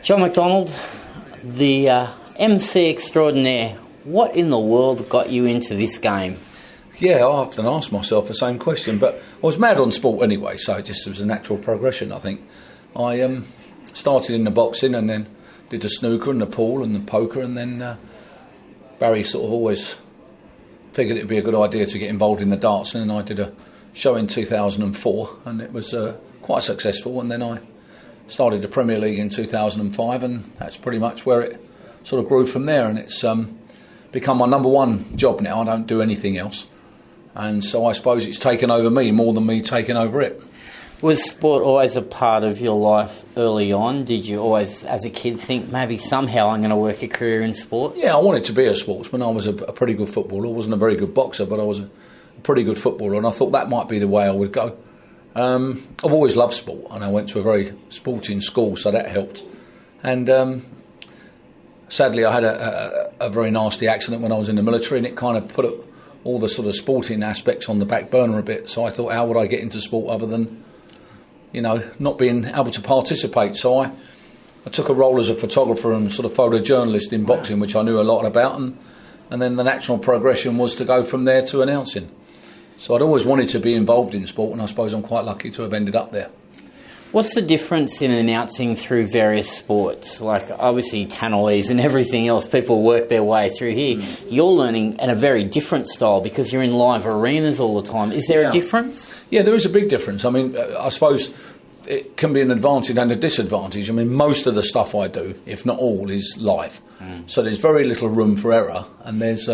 John McDonald, the MC extraordinaire, what in the world got you into this game? Yeah, I often ask myself the same question, but I was mad on sport anyway, so it was a natural progression, I think. I started in the boxing and then did the snooker and the pool and the poker, and then Barry sort of always figured it'd be a good idea to get involved in the darts, and then I did a show in 2004 and it was quite successful, and then I started the Premier League in 2005, and that's pretty much where it sort of grew from there, and it's become my number one job now. I don't do anything else, and so I suppose it's taken over me more than me taking over it. Was sport always a part of your life early on? Did you always, as a kid, think maybe somehow I'm going to work a career in sport? Yeah, I wanted to be a sportsman. I was a pretty good footballer. I wasn't a very good boxer, but I was a pretty good footballer, and I thought that might be the way I would go. I've always loved sport, and I went to a very sporting school, so that helped. And sadly, I had a very nasty accident when I was in the military, and it kind of put all the sort of sporting aspects on the back burner a bit. So I thought, how would I get into sport other than, not being able to participate? So I took a role as a photographer and sort of photojournalist in boxing, which I knew a lot about, and then the natural progression was to go from there to announcing. So I'd always wanted to be involved in sport, and I suppose I'm quite lucky to have ended up there. What's the difference in announcing through various sports? Like, obviously, tannoys and everything else, people work their way through here. You're learning in a very different style because you're in live arenas all the time. Is there a difference? Yeah, there is a big difference. I mean, I suppose it can be an advantage and a disadvantage. I mean, most of the stuff I do, if not all, is live. So there's very little room for error, and there's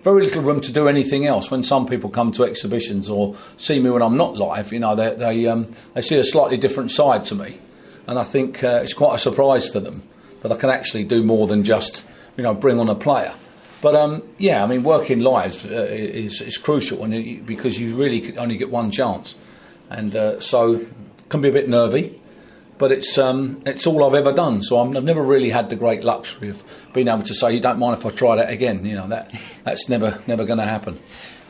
very little room to do anything else. When some people come to exhibitions or see me when I'm not live, they see a slightly different side to me, and I think it's quite a surprise to them that I can actually do more than just bring on a player. But I mean, working live is crucial, and because you really only get one chance, and so it can be a bit nervy. But it's all I've ever done, so I've never really had the great luxury of being able to say, you don't mind if I try that again. That's never going to happen.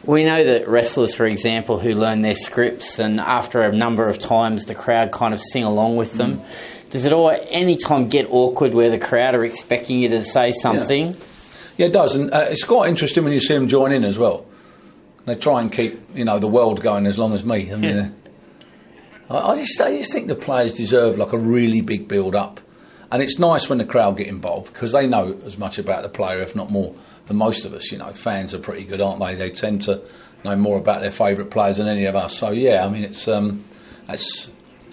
We know that wrestlers, for example, who learn their scripts, and after a number of times the crowd kind of sing along with them. Does it any time get awkward where the crowd are expecting you to say something? Yeah, it does, and it's quite interesting when you see them join in as well. They try and keep the world going as long as me. I mean. I just think the players deserve like a really big build-up, and it's nice when the crowd get involved because they know as much about the player, if not more, than most of us. Fans are pretty good, aren't they? They tend to know more about their favourite players than any of us. So yeah, I mean it's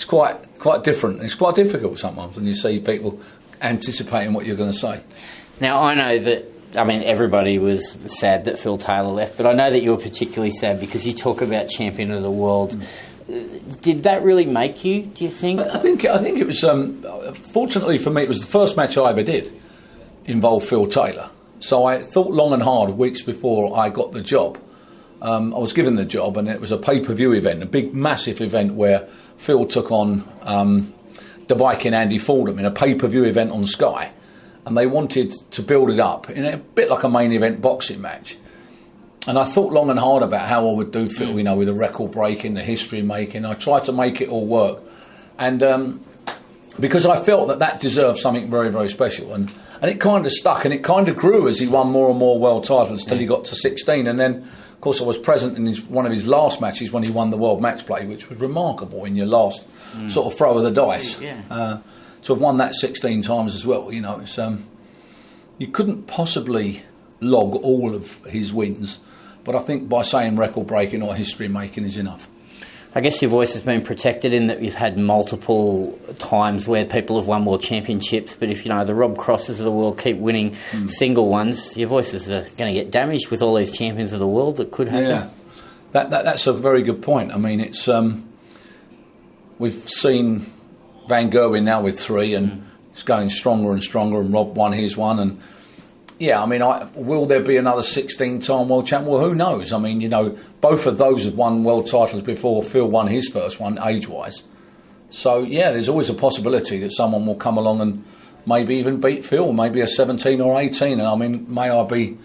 quite different. It's quite difficult sometimes when you see people anticipating what you're going to say. Now I know that. I mean, everybody was sad that Phil Taylor left, but I know that you were particularly sad because you talk about champion of the world. Did that really make you, do you think? I think it was, fortunately for me, it was the first match I ever did involve Phil Taylor. So I thought long and hard weeks before I got the job. I was given the job, and it was a pay-per-view event, a big, massive event where Phil took on the Viking Andy Fordham in a pay-per-view event on Sky. And they wanted to build it up in a bit like a main event boxing match. And I thought long and hard about how I would do Phil, with the record breaking, the history making. I tried to make it all work. And because I felt that deserved something very, very special. And it kind of stuck, and it kind of grew as he won more and more world titles till he got to 16. And then, of course, I was present in one of his last matches when he won the world match play, which was remarkable in your last sort of throw of the dice. To have won that 16 times as well, it's, you couldn't possibly log all of his wins, but I think by saying record breaking or history making is enough. I guess your voice has been protected in that you've had multiple times where people have won world championships, but if the Rob Crosses of the world keep winning single ones, your voices are going to get damaged with all these champions of the world that could happen. Yeah, that's a very good point. I mean, it's we've seen Van Gerwen now with 3, and it's going stronger and stronger, and Rob won his one, and yeah, I mean, will there be another 16-time world champion? Well, who knows? I mean, both of those have won world titles before Phil won his first one, age-wise. So, yeah, there's always a possibility that someone will come along and maybe even beat Phil, maybe a 17 or 18. And, I mean, may I be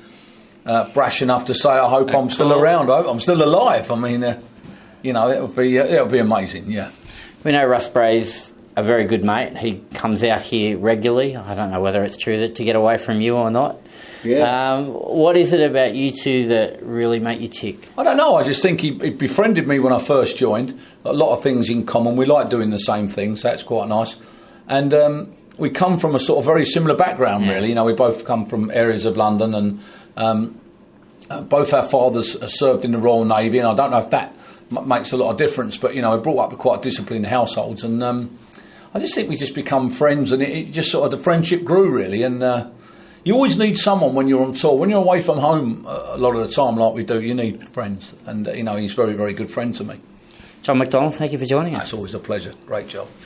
brash enough to say I hope I'm still around. I hope I'm still alive. I mean, it'll be amazing, yeah. We know Russ Bray's a very good mate. He comes out here regularly. I don't know whether it's true that to get away from you or not. Yeah. What is it about you two that really make you tick? I don't know. I just think he befriended me when I first joined. A lot of things in common. We like doing the same things. So that's quite nice. And we come from a sort of very similar background, really. You know, we both come from areas of London, and both our fathers served in the Royal Navy. And I don't know if that makes a lot of difference, but, you know, we brought up with quite disciplined households. And I just think we just become friends, and it just sort of, the friendship grew, really. And you always need someone when you're on tour. When you're away from home a lot of the time, like we do, you need friends. And, you know, he's a very, very good friend to me. John McDonald, thank you for joining us. It's always a pleasure. Great job.